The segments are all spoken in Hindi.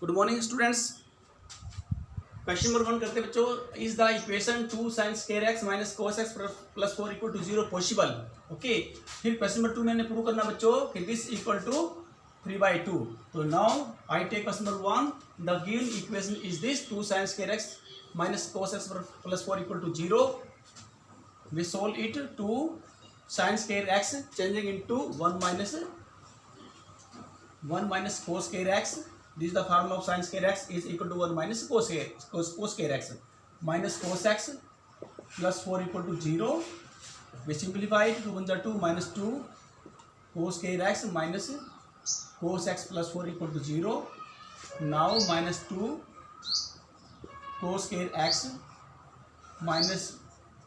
Good morning students. Question number 1 करते हैं बच्चों। Is the equation 2 sin square x minus cos x plus 4 equal to 0 possible. Okay, फिर क्वेश्चन नंबर 2 मैंने प्रूव करना बच्चों कि दिस इक्वल टू 3/2। तो now I take question number 1। The given equation is this 2 sin square x minus cos x plus 4 equal to 0। We solve it. 2 sin square x changing into 1 minus cos square x. This is the formula of sin square x is equal to 1 minus cos square x minus cos x plus 4 equal to 0. We simplify it. 2 1 2 minus 2 cos square x minus cos x plus 4 equal to 0. Now minus 2 cos square x minus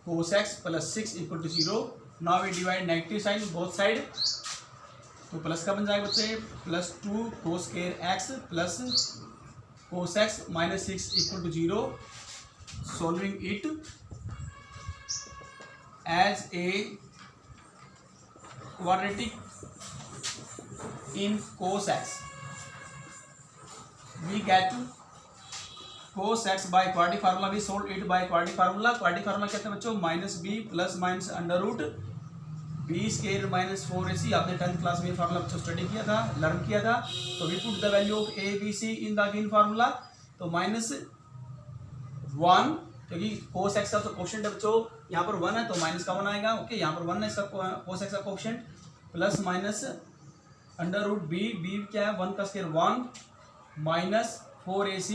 cos x plus 6 equal to 0. Now we divide negative sign both side. तो प्लस का बन जाएगा बच्चे plus 2 cos square x plus cos x minus 6 equal to 0. Solving it as a quadratic in cos x we get cos x by quadratic formula. We solve it by quadratic formula. Quadratic formula कहते हैं बच्चों minus b plus minus under root b square minus 4ac. आपने 10th क्लास में फार्मूला बच्चों स्टडी किया था, लर्न किया था. तो we put the value of a b c in the given formula. तो माइनस 1 क्योंकि cos x का तो कोएफिशिएंट है बच्चों यहाँ पर 1 है तो माइनस का 1 आएगा. ओके, यहाँ पर 1 है इसका cos x का coefficient plus minus under root b. B क्या है 1 का स्केयर 1 माइनस 4ac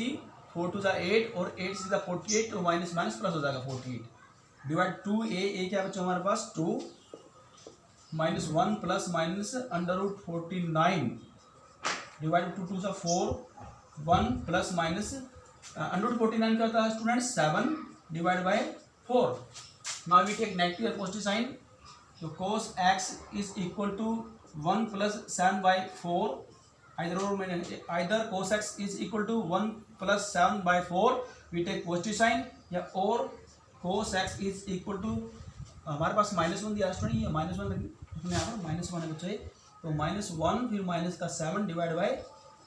4 to 8 और 8 से 48 तो माइनस माइनस प्लस हो जाएगा 48 डिवाइड 2 ए क्या बच्चों हमारे पास 2 minus 1 plus minus under root 49 divide 2 2 सा 4 1 प्लस माइनस अंडर रूट 49 का होता है student 7 divide by 4. Now we take negative और पॉजिटिव साइन. तो cos x is equal to 1 plus 7/4. Either cos x is equal to 1 plus 7/4 we take positive sign या और cos x is equal to हमारे पास -1 दिया स्टूडेंट. ये -1 इसमें यहाँ पर -1 है बच्चे. तो -1 फिर माइनस का 7 डिवाइड बाय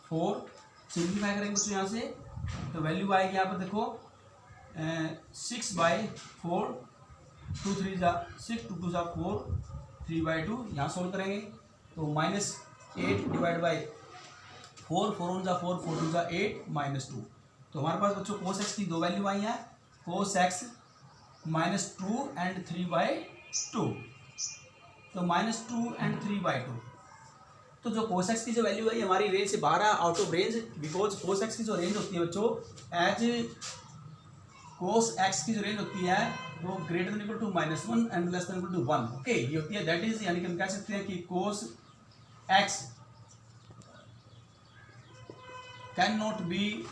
4. सिंप्लीफाई करेंगे बच्चों यहाँ से. तो वैल्यू आएगी यहाँ पर देखो 6/4 2 3 जा 6 2 2 जा 4 3/2. यहाँ सोल्व करेंगे तो -8 डिवाइड बाय 4 4 1 जा 4 4 2 जा 8 -2. तो हमारे पास बच्चों cos x की दो वैल्यू आई हैं. cos x -2 and 3/2. तो -2 एंड 3/2. तो जो cos x की जो वैल्यू है हमारी रेंज से बाहर है, out of range. Because cos x की जो रेंज होती है बच्चों एज cos x की जो रेंज होती है वो greater than equal to -1 and less than equal to 1. Okay, ये होती है दैट इज यानी कि हम कह सकते हैं कि cos x can not B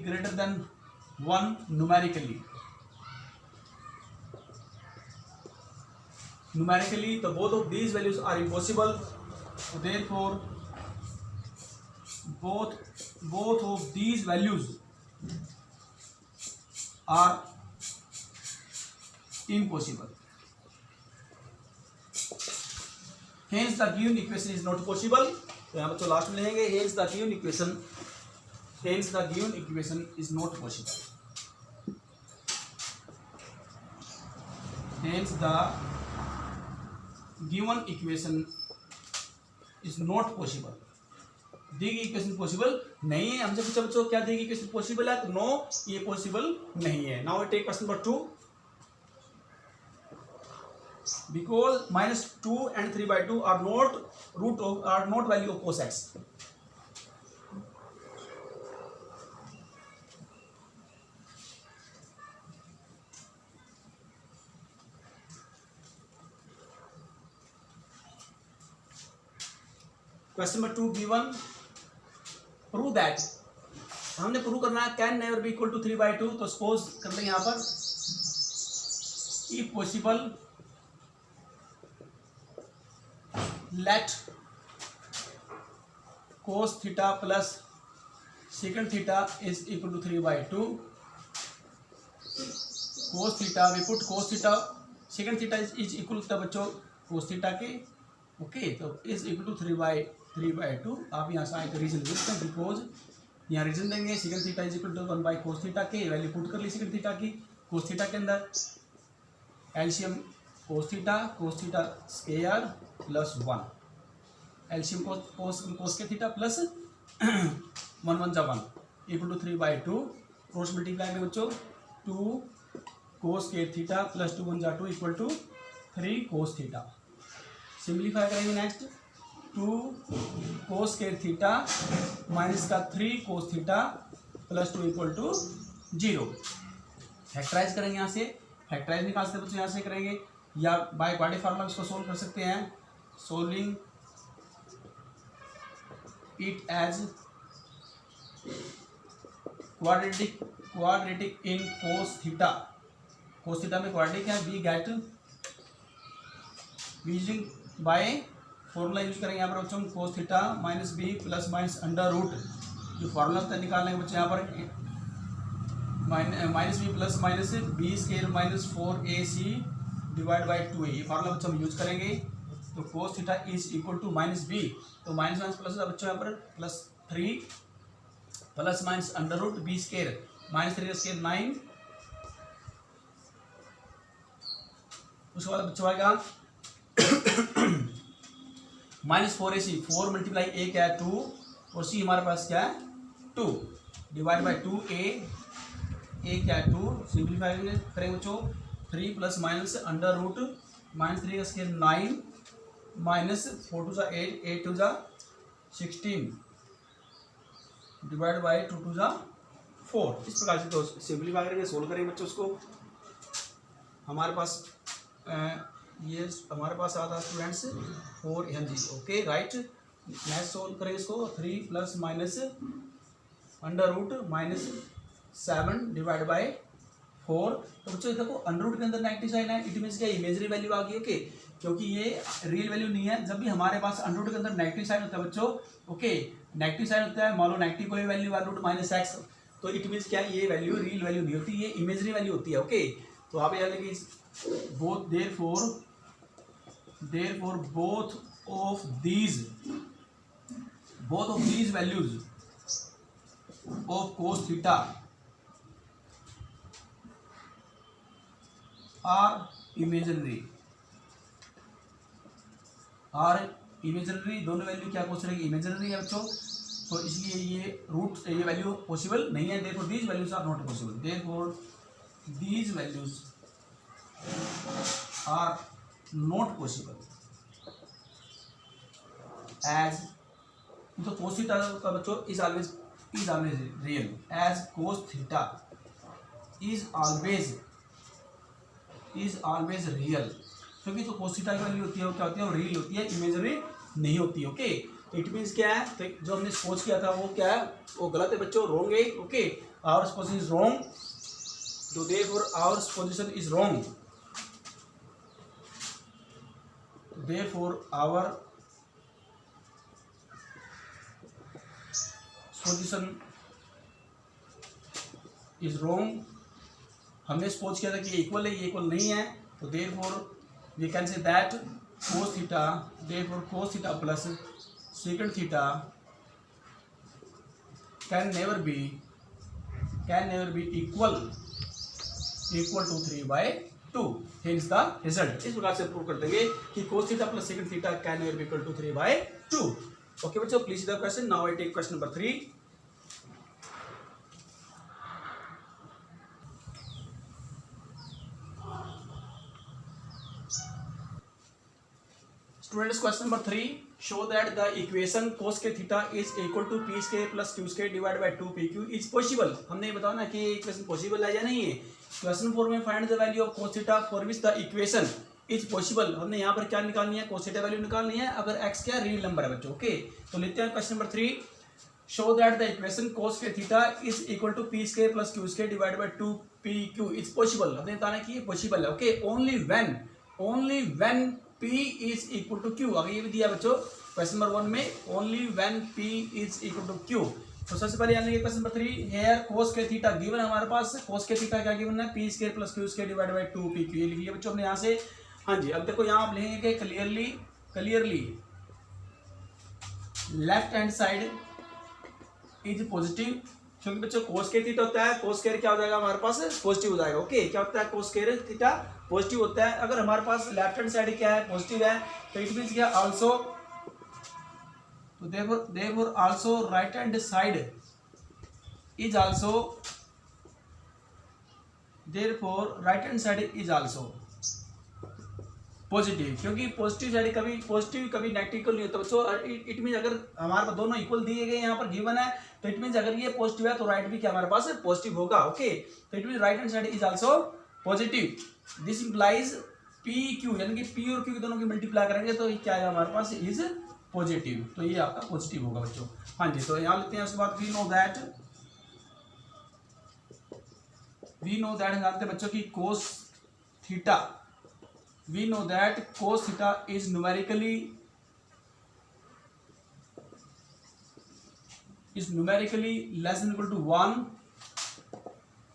greater than 1 numerically. The both of these values are impossible. So therefore both of these values are impossible. Hence the given equation is not possible. तो यहाँ बच्चों लास्ट में लिखेंगे hence the given equation is not possible. Hence the given equation is not possible. दी गई इक्वेशन पॉसिबल नहीं है. हमसे पूछा बच्चों क्या दी गई इक्वेशन पॉसिबल है तो नो, ये पॉसिबल नहीं है. Now take question number 2. Because -2 and 3/2 are not value of cos x. Question number 2 given. Prove that. हमने प्रूव करना है can never be equal to 3/2. तो सपोज कर लेंगे यहाँ पर if possible let cos theta plus secant theta is equal to 3/2. cos theta we put cos theta secant theta is equal to बच्चों cos थीटा के ओके, तो इज इक्वल टू 3/2। आप यहाँ से आए तो रीजन लिखते हैं, बिकॉज यहाँ रीजन देंगे second theta is equal to 1/cos theta के वैल्यू पुट कर ली सेकंड थीटा की cos थीटा के अंदर, LCM cos theta square plus 1, LCM cos के थीटा प्लस 1 1 जा 1 इक्वल टू 3/2, क्रॉस मल्टीप्लाई में बच्चों 2 cos के थीटा प्लस 2 1 जा 2 equal to 3 cos theta. Simplify करेंगे नेक्स्ट, 2 cos के थीटा माइनस का 3 cos theta plus 2 equal to 0। Factorise करेंगे यहाँ से, फैक्टराइज निकाल सकते बच्चों यहाँ से करेंगे, या बाय क्वाड्रेटिक फार्मूला इसको सोल्व कर सकते हैं, solving it as quadratic in cos theta में क्वाड्रेटिक है, we get using by formula use करेंगे यहाँ पर बच्चों cos theta minus b plus minus under root, जो फार्मूला होता है निकालने के बच्चे यहाँ पर minus b plus minus b square minus 4ac divide by 2a, ये फार्मूला बच्चों हम यूज करेंगे। तो cos theta is equal to minus b, तो माइनस माइनस प्लस बच्चों यहाँ पर plus 3 plus minus under root b square minus 3 square 9, उसके बाद बच्चों आएगा माइनस 4ac, 4 मल्टीप्लाई a क्या है 2 और c हमारे पास क्या है 2 डिवाइड बाई 2a क्या है 2, सिंप्लीफाई करेंगे बच्चों 3 plus minus under root minus 3 का स्क्वायर 9 माइनस 4 2 जा 8 8 2 जा 16 डिवाइड बाई 2 2 जा 4। इस प्रकार से तो सिंप्लीफाई करेंगे, सोल्व करेंगे बच्चों उसको। हमारे पास ये हमारे पास आता है students 4mg, okay right. Next solve करेंगे इसको, 3 plus minus under root minus 7 divide by 4। तो बच्चों देखो अंडर रूट के अंदर नेगेटिव साइन है, इट मीन्स क्या इमेजरी वैल्यू आ गई, ओके, क्योंकि ये रियल वैल्यू नहीं है। जब भी हमारे पास अंडर रूट के अंदर नेगेटिव साइन होता है बच्चों, ओके, नेगेटिव साइन होता है, मान लो नेगेटिव कोई वैल्यू है रूट माइनस एक्स, तो इट मीन्स क्या ये वैल्यू रियल वैल्यू नहीं होती, ये इमेजरी वैल्यू होती है, ओके। तो आप याद रखिए both therefore both of these values of cos theta are imaginary, दोनों वैल्यू क्या क्वेश्चन है इमेजिनरी है बच्चों, तो इसलिए ये वैल्यू पॉसिबल नहीं है। therefore these values are not possible, therefore these values are not possible as, तो cos theta का बच्चों is always real, as cos theta is always real, क्योंकि जो cos theta की वैल्यू होती है वो क्या होती है, वो रियल होती है, इमेजिनरी नहीं होती, ओके। इट मीन्स क्या है, तो जो हमने सपोज किया था वो क्या है, वो गलत है बच्चों, रॉन्ग है, okay. Our supposition is wrong, तो therefore our supposition is wrong, therefore our position is wrong। हमने सपोज किया था कि ये इक्वल है, ये इक्वल नहीं है, तो therefore we can say that cos theta, therefore cos theta plus secant theta can never be equal to 3/2, hence the result। इस प्रकार से प्रूव कर देंगे कि cos theta plus secant theta can never be equal to 3/2। Okay बच्चों, please the question. Now I take question number 3। Students question number 3, show that the equation cos के theta is equal to p square plus q square divide by 2pq is possible. हमने बताया ना कि ये इक्वेशन पॉसिबल है या नहीं है। क्वेश्चन 4 में find the value of cos theta for which the equation is possible. हमने यहाँ पर क्या निकालनी है, cos थीटा वैल्यू निकालनी है, अगर x क्या रियल नंबर है बच्चों, ओके। तो लेते हैं question number 3, show that the equation cos के theta is equal to p square plus q square divide by 2pq is possible. हमने बताना कि ये पॉसिबल है, okay, only when p is equal to q। आगे ये भी दिया बच्चों क्वेश्चन नंबर 1 में, only when p is equal to q। तो सबसे पहले यानी क्वेश्चन नंबर 3, हेयर cos के थीटा गिवन है हमारे पास, cos के थीटा क्या गिवन है, p square plus q square divide by 2pq, ये लिख लिया बच्चों हमने यहाँ से। हाँ जी, अब देखो यहाँ आप लिखेंगे कि clearly left hand side is positive, क्योंकि बच्चों कोस स्क्वायर थीटा होता है, कोस स्क्वायर क्या हो जाएगा हमारे पास पॉजिटिव हो जाएगा। ओके, क्या होता है कोस स्क्वायर थीटा पॉजिटिव होता है। अगर हमारे पास लेफ्ट हैंड साइड क्या है पॉजिटिव है, तो इट मींस क्या आल्सो, तो therefore also right hand side is also, therefore right hand side is also positive, क्योंकि पॉजिटिव साइड कभी पॉजिटिव कभी नेगेटिव नहीं होता बच्चों। इट मीन अगर हमारे पास दोनों इक्वल दिए गए यहाँ पर गिवन है, तो इट मीन अगर ये पॉजिटिव है तो राइट भी क्या हमारे पास पॉजिटिव होगा। ओके, तो it mean right hand side is also positive. This implies P Q, यानी कि पी और क्यू के दोनों की मल्टीप्लाई करेंगे तो क्या है हमारे पास इज पॉजिटिव, तो ये आपका पॉजिटिव होगा बच्चों। हाँ जी, तो यहाँ लेते हैं उसके बाद वी नो दैट जानते हैं बच्चों की cos theta, we know that cos theta is numerically less than equal to 1।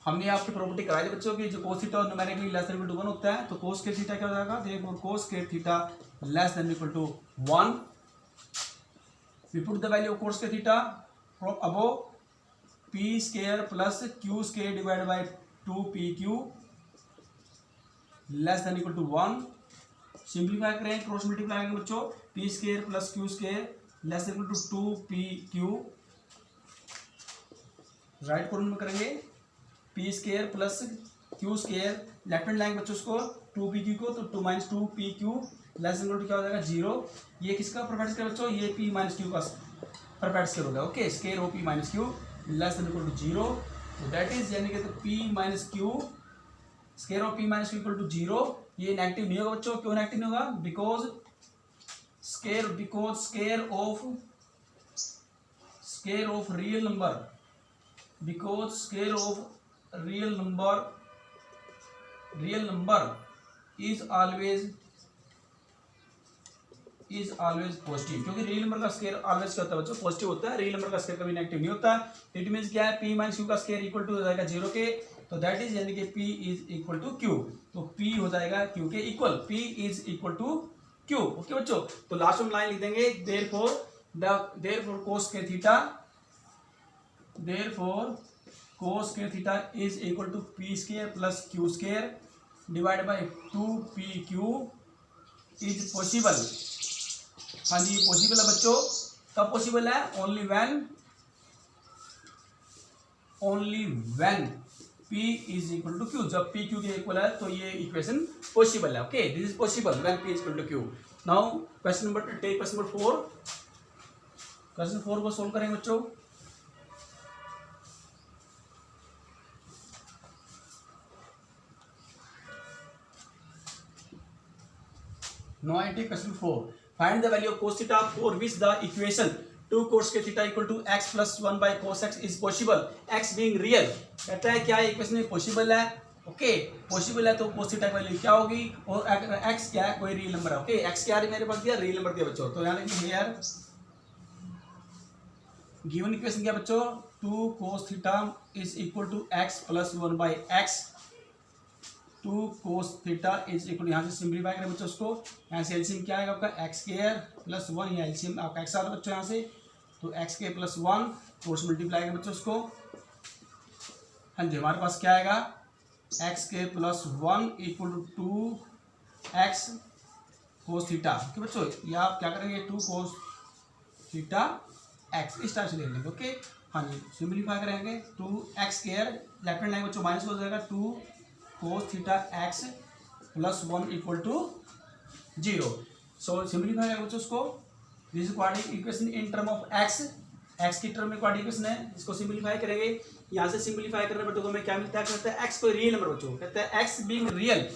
हमने आपकी प्रॉपर्टी कराई थी बच्चों की, जो cos theta numerically less than equal to 1 होता है, तो cos square theta क्या हो जाएगा, देखो cos square theta less than equal to 1। we put the value of cos square theta from above p square plus q square divided by 2pq less than equal to 1। Simplify करें, क्रॉस मल्टीप्लाई करेंगे बच्चों, p square plus q square less than equal to 2pq, right corner में करेंगे p square plus q square, left hand लाएंगे बच्चों उसको 2pq को, तो 2 minus 2pq less than equal to क्या हो जाएगा 0। ये किसका परफेक्ट स्क्वायर बच्चों, ये p माइनस क्यू का परफेक्ट स्क्वायर होगा। ओके, square of p minus q less than equal to 0, तो दैट इज यानी कि p minus q square of p minus q equal to 0। ये नेगेटिव नहीं होगा बच्चों, क्यों नेगेटिव नहीं होगा, because square of real number, because square of real number is always positive, क्योंकि रियल नंबर का स्क्वायर ऑलवेज क्या होता है बच्चों पॉजिटिव होता है, रियल नंबर का स्क्वायर कभी नेगेटिव नहीं होता। इट मींस क्या है, p माइनस क्यू का स्क्वायर इक्वल टू हो जाएगा 0 के, तो दैट इज यानी कि p is equal to q, तो p हो जाएगा q के इक्वल, p is equal to q। Okay बच्चों, तो लास्ट में लाइन लिख देंगे, therefore cos square theta is equal to p square plus q square divide by 2pq is possible. हाँ जी, ये पॉसिबल है बच्चों, कब पॉसिबल है, only when p is equal to q, जब p q के इक्वल है तो ये इक्वेशन पॉसिबल है। Okay, this is possible when p is equal to q। Now question number 4, question 4 को सोल्व करेंगे बच्चों। Now I take question 4. Find the value of cos theta for which the equation 2 cos square theta equal to x plus 1 by cos x is possible, x being real। कहता है क्या इक्वेशन में पॉसिबल है। ओके, पॉसिबल है तो cos थीटा की वैल्यू क्या होगी, और x क्या है, कोई रियल नंबर है। ओके, x क्या है मेरे पास दिया, रियल नंबर दिया बच्चों, तो यानी कि हियर गिवन इक्वेशन क्या बच्चों, 2 cos theta is equal to x plus 1 by x, 2 cos theta is equal, यहाँ से सिंप्लीफाई करें बच्चों उसको, यहाँ से एलसीएम क्या आएगा आपका x स्क्वायर प्लस 1, या एलसीएम आपका x आ रहा है बच्चों यहाँ से, तो x square plus 1 cross multiply करें बच्चों उसको। हाँ जी, हमारे पास क्या आएगा, x square plus 1 equal to 2x cos theta. Okay बच्चों, ये आप क्या करेंगे, 2 cos थीटा x इस टाइप से ले लेंगे। ओके, हाँ जी, सिंप्लीफाई करेंगे 2x square, left hand line बच्चों माइनस हो जाएगा, 2 cos theta x plus 1 equal to 0। So simplify करेंगे बच्चों उसको, this is quadratic equation in term of x की टर्म में क्वाड्रेटिक इक्वेशन है, इसको सिंप्लीफाई करेंगे। यहाँ से सिंप्लीफाई करने बच्चों को हमें क्या मिलता है, कहता है x कोई रियल नंबर बच्चों, कहता है x बीइंग रियल,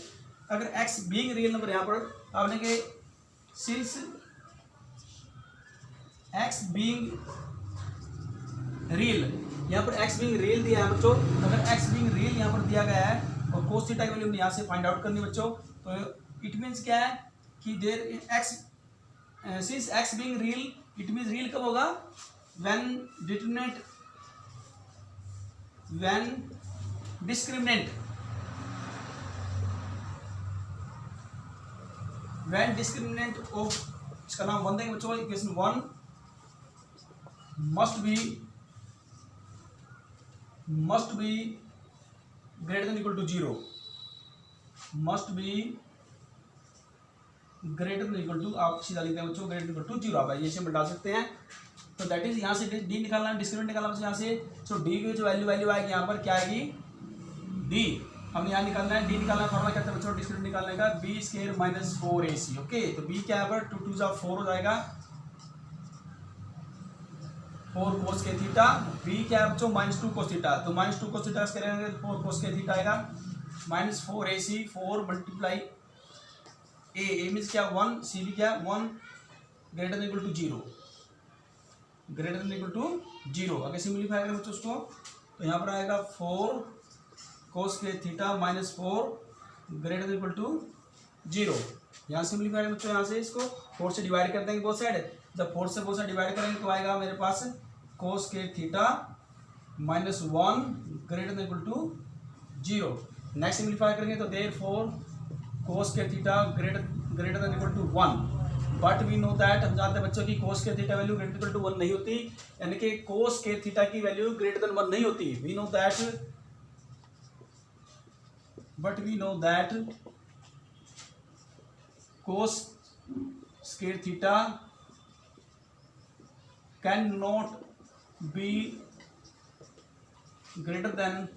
अगर x बीइंग रियल नंबर यहाँ पर आपने के सिंस x बीइंग रियल, यहाँ पर x बीइंग रियल दिया है बच्चों, अगर x बीइंग रियल यहाँ पर दिया गया है और cos थीटा की वैल्यू हमने यहाँ से फाइंड आउट करनी बच्चों, तो इट मींस क्या है कि there x since x being real, it means real कब होगा, व्हेन डिस्क्रिमिनेंट ऑफ इसका नाम 1 देंगे बच्चों। Equation 1 must be greater than equal to 0, must be greater than equal to, आप सीधा लिखते हैं बच्चों ग्रेटर देन इक्वल टू 0, आप ये सिंबल डाल सकते हैं। तो दैट इज यहाँ से डी निकालना है, डिस्क्रिमिनेंट निकालना है यहाँ से। सो डी की जो वैल्यू आएगी यहाँ पर क्या आएगी, डी। हमने यहाँ निकालना है, डी निकालना है, फॉर्मूला क्या था बच्चों डिस्क्रिमिनेंट निकालने का, b square minus 4ac। Okay, तो बी क्या है पर 2 2 जा 4 हो जाएगा, 4 cos के थीटा। बी क्या है बच्चों -2 cos थीटा, तो -2 cos थीटा करेंगे तो 4 cos के थीटा आएगा, माइनस 4ac, 4 मल्टीप्लाई ए मीन्स क्या 1, सी भी क्या 1 greater than equal to 0, greater than equal to 0। अगर सिंपलीफाई करें बच्चों उसको तो यहाँ पर आएगा 4 cos के theta minus 4 greater than equal to 0। यहाँ सिंपलीफाई करें बच्चों, यहाँ से इसको 4 से डिवाइड कर देंगे बोथ साइड। जब 4 से बोथ साइड डिवाइड करेंगे तो आएगा मेरे पास cos के theta minus 1 greater than equal to 0। Next simplify करेंगे तो देयरफॉर cos के theta greater than equal to 1, but we know that, हम जानते हैं बच्चों की cos के theta value greater equal to 1 नहीं होती, यानी कि cos के थीटा की वैल्यू ग्रेटर देन 1 नहीं होती। We know that, but we know that cos square theta can not be greater than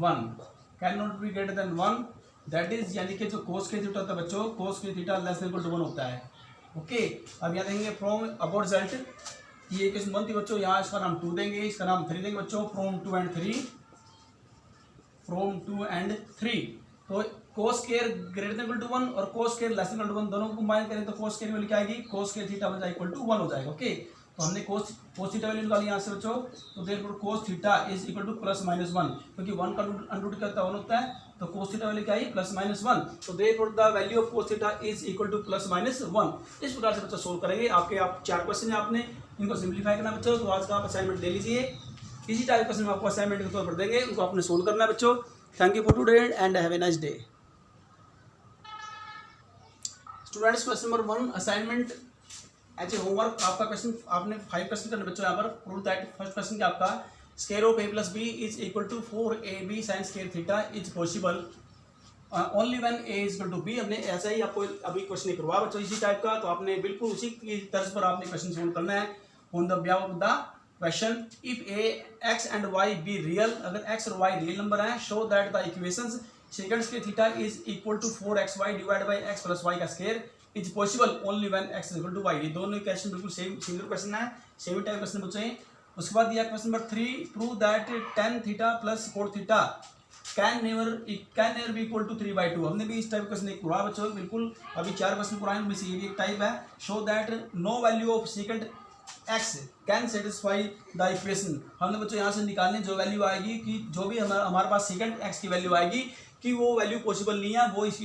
1, can not be greater than 1, that is, यानी कि जो cos स्क्वायर थीटा होता है बच्चों, cos square theta less than equal to 1 होता है। ओके, अब यहाँ देंगे फ्रॉम अबाउट रिजल्ट, ये इक्वेशन 1 थी बच्चों, यहाँ इसका नाम 2 देंगे, इसका नाम 3 देंगे बच्चों, फ्रॉम 2 एंड 3, फ्रॉम 2 एंड 3। तो cos square greater than equal to 1 और cos square less than equal to 1 दोनों को कंबाइन करें तो cos स्क्वायर वैल्यू क्या आएगी, cos स्क्वायर थीटा बन जाएगा इक्वल टू 1 हो जाएगा। ओके, तो हमने cos थीटा वैल्यू निकाली यहाँ से बच्चों, तो therefore cos theta is equal two plus minus 1, क्योंकि 1 का अंडर रूट क्या होता है 1 होता है, तो cos थीटा वैल्यू क्या आई प्लस माइनस 1, तो therefore the value of cos theta is equal two plus minus 1। इस प्रकार से बच्चा सोल्व करेंगे। आपके 4 क्वेश्चन है, आपने इनको सिंप्लीफाई करना बच्चों। तो आज का आप असाइनमेंट ले लीजिए, इसी टाइप क्वेश्चन आपको असाइनमेंट के तौर पर देंगे, उनको आपने सोल्व करना है बच्चों। Thank you for today and have a nice day. Students, question number 1 assignment as a homework, आपका क्वेश्चन आपने 5 क्वेश्चन करने बच्चों। यहाँ पर प्रूव दैट फर्स्ट क्वेश्चन क्या आपका, square of a plus b is equal to 4ab sign square theta is possible only when a is equal to b। हमने ऐसा ही आपको अभी क्वेश्चन नहीं करवा बच्चों इसी टाइप का, तो आपने बिल्कुल उसी की तर्ज पर आपने क्वेश्चन सोल्व करना है। On the base of the question, if a x and y be real, अगर x और y रियल नंबर हैं, show that the equations second square theta is equal to 4xy divide by x plus y का square is possible only when x is equal to y। ये दोनों क्वेश्चन बिल्कुल सेम सिमिलर क्वेश्चन है, सेम टाइप क्वेश्चन बच्चे। उसके बाद दिया question number 3, prove that tan theta plus 4 theta can never be equal to 3/2। हमने भी इस टाइप क्वेश्चन एक पूरा बच्चों बिल्कुल अभी 4 क्वेश्चन पुराने उनमें से ये भी एक टाइप है। Show that no value of second x can satisfy the equation. हमने बच्चों यहाँ से निकालने जो वैल्यू आएगी कि जो भी हमारे पास सेकंड x की वैल्यू आएगी कि वो वैल्यू पॉसिबल नहीं है, वो इस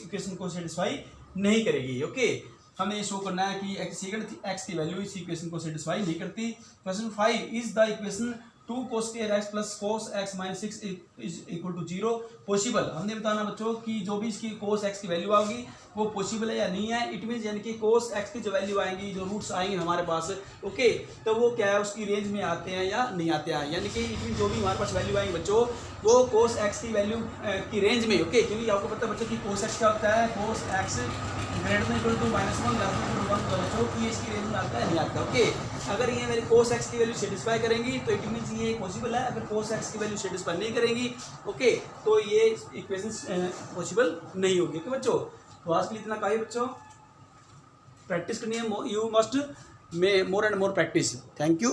इक्वेशन को सेटिस्फाई नहीं करेगी। ओके, हमें ये शो करना है कि सेकंड x की वैल्यू इस इक्वेशन को सेटिस्फाई नहीं करती। Question 5 is the equation 2 cos square x plus cos x minus 6 is equal to 0 possible. हमने बताना बच्चों कि जो भी इसकी cos x की वैल्यू आएगी वो पॉसिबल है या नहीं है। इट मीन्स यानी कि cos x की जो वैल्यू आएंगी, जो रूट्स आएंगे हमारे पास, ओके, तो वो क्या है उसकी रेंज में आते हैं या नहीं आते हैं। यानी कि इट मीन जो भी हमारे पास वैल्यू आएंगी बच्चों वो cos x की वैल्यू की रेंज में, ओके, क्योंकि आपको पता है बच्चों कि cos x क्या होता है, cos x greater than equal to -1 less than equal to 1 बच्चों की इसकी रेंज में आता है नहीं आता। ओके, अगर ये मेरी cos x की वैल्यू सेटिस्फाई करेंगी तो इट मीन्स ये पॉसिबल है। अगर cos x की वैल्यू सेटिस्फाई नहीं करेंगी, ओके, तो ये इक्वेशन पॉसिबल नहीं होगी। ओके बच्चों, तो आज के लिए इतना काफी बच्चों, प्रैक्टिस करनी है, you must more and more practice. Thank you.